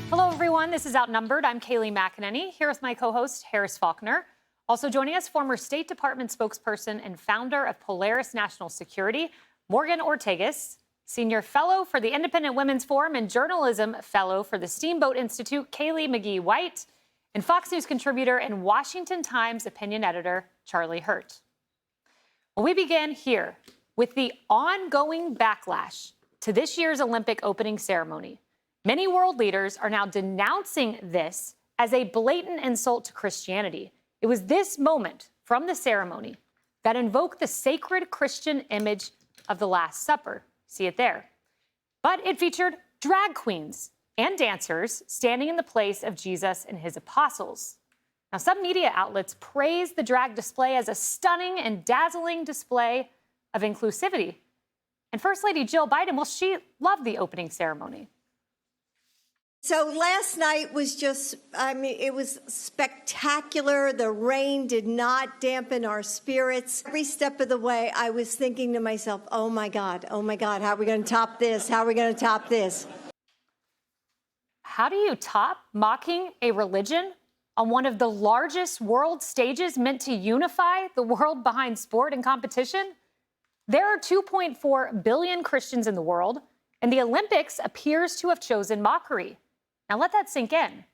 Hello, everyone. This is Outnumbered. I'm Kayleigh McEnany, here with my co-host, Harris Faulkner. Also joining us, former State Department spokesperson and founder of Polaris National Security, Morgan Ortagus, senior fellow for the Independent Women's Forum and journalism fellow for the Steamboat Institute, Kayleigh McEnany, and Fox News contributor and Washington Times opinion editor, Charlie Hurt. Well, we begin here with the ongoing backlash to this year's Olympic opening ceremony. Many world leaders are now denouncing this as a blatant insult to Christianity. It was this moment from the ceremony that invoked the sacred Christian image of the Last Supper. See it there. But it featured drag queens and dancers standing in the place of Jesus and his apostles. Now, some media outlets praise the drag display as a stunning and dazzling display of inclusivity. And First Lady Jill Biden, well, she loved the opening ceremony. So last night was just, it was spectacular. The rain did not dampen our spirits. Every step of the way, I was thinking to myself, oh my God, how are we going to top this? How are we going to top this? How do you top mocking a religion on one of the largest world stages meant to unify the world behind sport and competition? There are 2.4 billion Christians in the world, and the Olympics appears to have chosen mockery. Now let that sink in.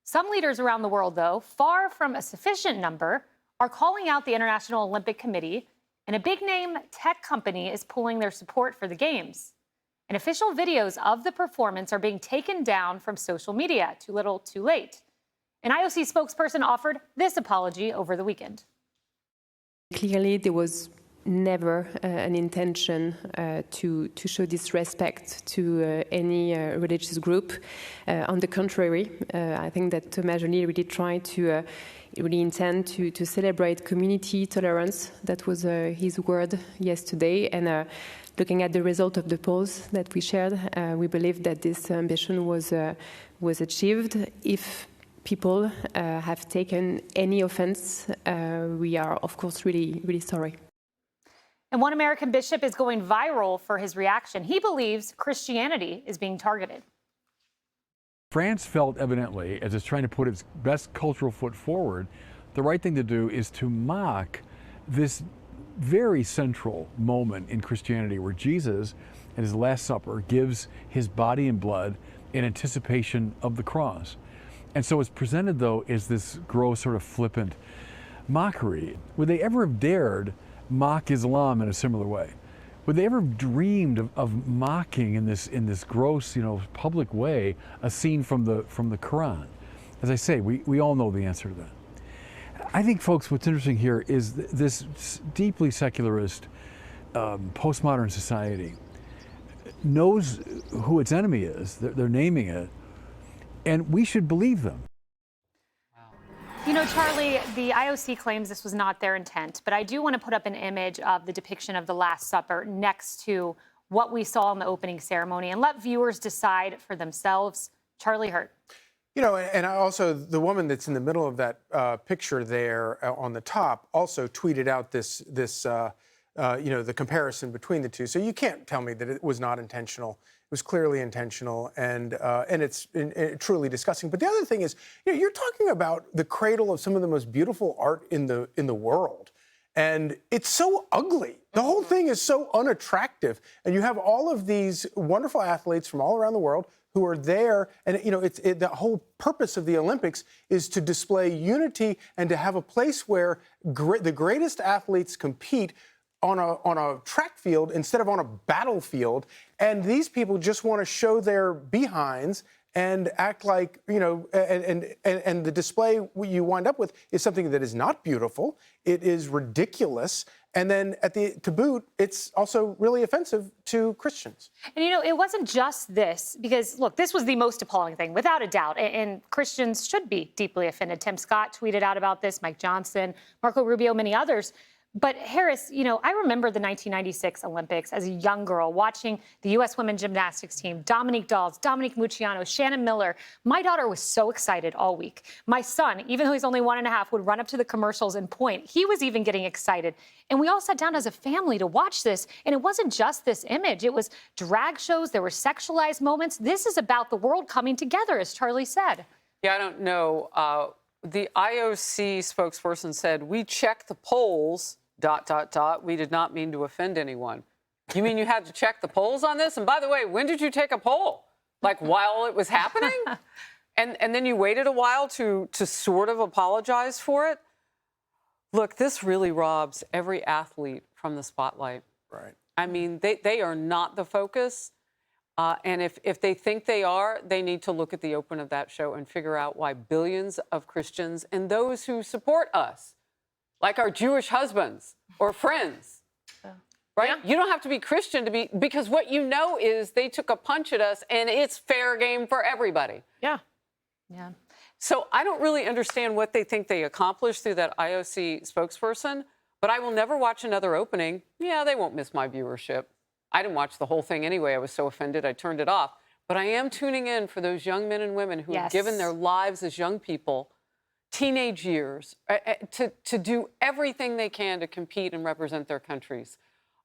Some leaders around the world, though, far from a sufficient number, are calling out the International Olympic Committee, and a big-name tech company is pulling their support for the Games. And official videos of the performance are being taken down from social media. Too little, too late. An IOC spokesperson offered this apology over the weekend. Clearly, there was never an intention to show disrespect to any religious group. On the contrary, I think that Thomas Joly really tried to really intend to celebrate community tolerance. That was his word yesterday. And looking at the result of the polls that we shared, we believe that this ambition was achieved. If people have taken any offense, we are, of course, really, really sorry. And one American bishop is going viral for his reaction. He believes Christianity is being targeted. France felt evidently, as it's trying to put its best cultural foot forward, the right thing to do is to mock this very central moment in Christianity where Jesus, at his Last Supper, gives his body and blood in anticipation of the cross. And so it's presented, though, as this gross, sort of flippant mockery. Would they ever have dared mock Islam in a similar way? Would they ever have dreamed of mocking in this gross, public way a scene from the Quran? As I say, we all know the answer to that. I think, folks, what's interesting here is this deeply secularist postmodern society knows who its enemy is. They're naming it, and we should believe them. You know, Charlie, the IOC claims this was not their intent, but I do want to put up an image of the depiction of the Last Supper next to what we saw in the opening ceremony and let viewers decide for themselves. Charlie Hurt. You know, and also the woman that's in the middle of that picture there on the top also tweeted out this the comparison between the two. So you can't tell me that it was not intentional. It was clearly intentional, and it's truly disgusting. But the other thing is, you're talking about the cradle of some of the most beautiful art in the world, and it's so ugly. The whole thing is so unattractive, and you have all of these wonderful athletes from all around the world who are there, and the whole purpose of the Olympics is to display unity and to have a place where the greatest athletes compete on a track field instead of on a battlefield, and these people just want to show their behinds and act like, and the display you wind up with is something that is not beautiful. It is ridiculous. And then to boot, it's also really offensive to Christians. And, it wasn't just this, because, look, this was the most appalling thing, without a doubt. And Christians should be deeply offended. Tim Scott tweeted out about this, Mike Johnson, Marco Rubio, many others. But Harris, I remember the 1996 Olympics as a young girl watching the U.S. women's gymnastics team, Dominique Dawes, Dominique Mucciano, Shannon Miller. My daughter was so excited all week. My son, even though he's only 1.5, would run up to the commercials and point. He was even getting excited. And we all sat down as a family to watch this. And it wasn't just this image. It was drag shows. There were sexualized moments. This is about the world coming together, as Charlie said. Yeah, I don't know. The IOC spokesperson said, we checked the polls, ... We did not mean to offend anyone. You mean you had to check the polls on this? And by the way, when did you take a poll? Like while it was happening? and then you waited a while to sort of apologize for it? Look, this really robs every athlete from the spotlight. Right. I mean, they are not the focus. And if they think they are, they need to look at the open of that show and figure out why billions of Christians and those who support us, like our Jewish husbands or friends, right? Yeah. You don't have to be Christian to be, because what you know is they took a punch at us and it's fair game for everybody. Yeah. So I don't really understand what they think they accomplished through that IOC spokesperson, but I will never watch another opening. Yeah, they won't miss my viewership. I didn't watch the whole thing anyway. I was so offended, I turned it off. But I am tuning in for those young men and women who have given their lives as young people, teenage years, to do everything they can to compete and represent their countries.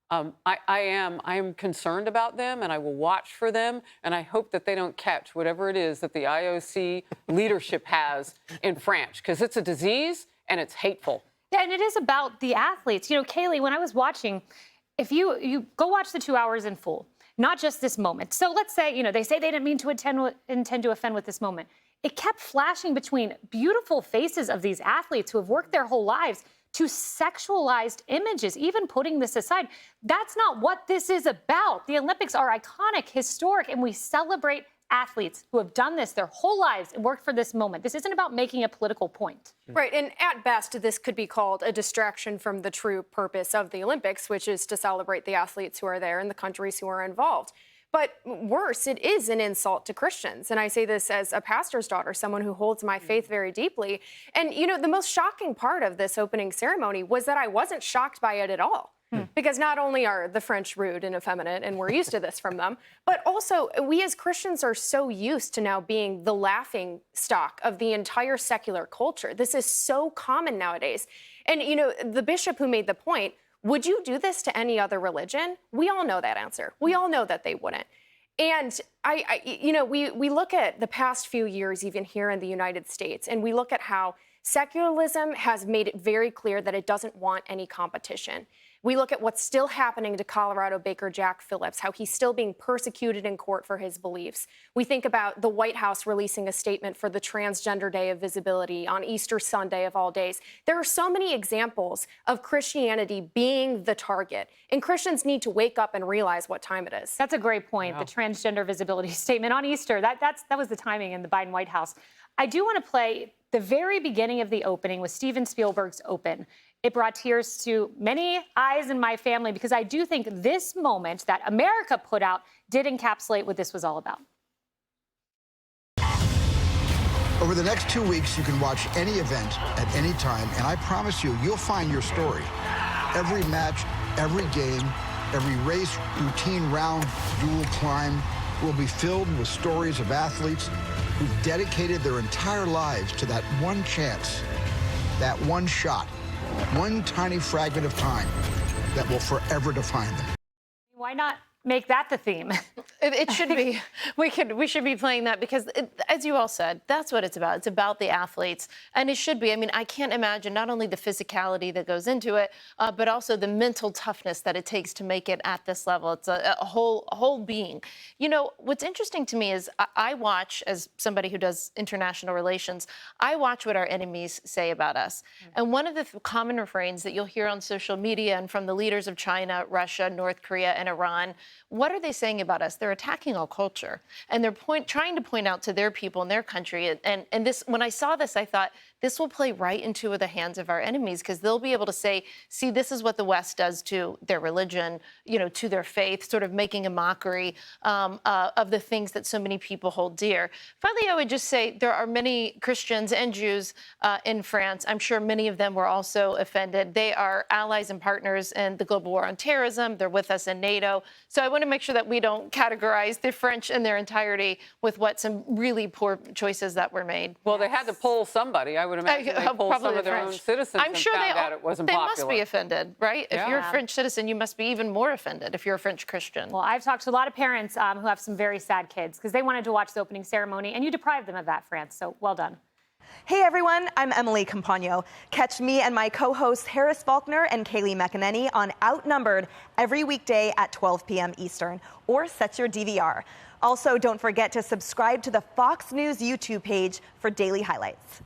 I am concerned about them, and I will watch for them, and I hope that they don't catch whatever it is that the IOC leadership has in France, because it's a disease and it's hateful. Yeah, and it is about the athletes. Kayleigh, when I was watching, if you go watch the 2 hours in full, not just this moment. So let's say, they say they didn't mean to intend to offend with this moment. It kept flashing between beautiful faces of these athletes who have worked their whole lives to sexualized images, even putting this aside. That's not what this is about. The Olympics are iconic, historic, and we celebrate athletes who have done this their whole lives and worked for this moment. This isn't about making a political point. Right, and at best, this could be called a distraction from the true purpose of the Olympics, which is to celebrate the athletes who are there and the countries who are involved. But worse, it is an insult to Christians. And I say this as a pastor's daughter, someone who holds my faith very deeply. And, the most shocking part of this opening ceremony was that I wasn't shocked by it at all. Because not only are the French rude and effeminate, and we're used to this from them, but also we as Christians are so used to now being the laughing stock of the entire secular culture. This is so common nowadays. And, the bishop who made the point, would you do this to any other religion? We all know that answer. We all know that they wouldn't. And we look at the past few years, even here in the United States, and we look at how secularism has made it very clear that it doesn't want any competition. We look at what's still happening to Colorado Baker Jack Phillips, how he's still being persecuted in court for his beliefs. We think about the White House releasing a statement for the Transgender Day of Visibility on Easter Sunday of all days. There are so many examples of Christianity being the target, and Christians need to wake up and realize what time it is. That's a great point. The transgender visibility statement on Easter, that was the timing in the Biden White House. I do want to play the very beginning of the opening with Steven Spielberg's Open. It brought tears to many eyes in my family because I do think this moment that America put out did encapsulate what this was all about. Over the next 2 weeks, you can watch any event at any time, and I promise you'll find your story. Every match, every game, every race, routine round, dual climb will be filled with stories of athletes who've dedicated their entire lives to that one chance, that one shot, one tiny fragment of time that will forever define them. Why not make that the theme? It should be. We should be playing that because, as you all said, that's what it's about. It's about the athletes, and it should be. I mean, I can't imagine not only the physicality that goes into it, but also the mental toughness that it takes to make it at this level. It's a whole being. What's interesting to me is I watch, as somebody who does international relations, I watch what our enemies say about us. And one of the common refrains that you'll hear on social media and from the leaders of China, Russia, North Korea, and Iran, what are they saying about us? They're attacking our culture, and they're trying to point out to their people in their country. And this, when I saw this, I thought, this will play right into the hands of our enemies, because they'll be able to say, see, this is what the West does to their religion, to their faith, sort of making a mockery of the things that so many people hold dear. Finally, I would just say there are many Christians and Jews in France. I'm sure many of them were also offended. They are allies and partners in the global war on terrorism. They're with us in NATO. So I want to make sure that we don't categorize the French in their entirety with what some really poor choices that were made. Well, they had to poll somebody. I would imagine they polled some of their own citizens I'm sure and found out it wasn't they popular. must be offended, right? If you're a French citizen, you must be even more offended if you're a French Christian. Well, I've talked to a lot of parents who have some very sad kids because they wanted to watch the opening ceremony, and you deprived them of that, France. So well done. Hey everyone, I'm Emily Campagno. Catch me and my co-hosts Harris Faulkner and Kayleigh McEnany on Outnumbered every weekday at 12 p.m. Eastern, or set your DVR. Also, don't forget to subscribe to the Fox News YouTube page for daily highlights.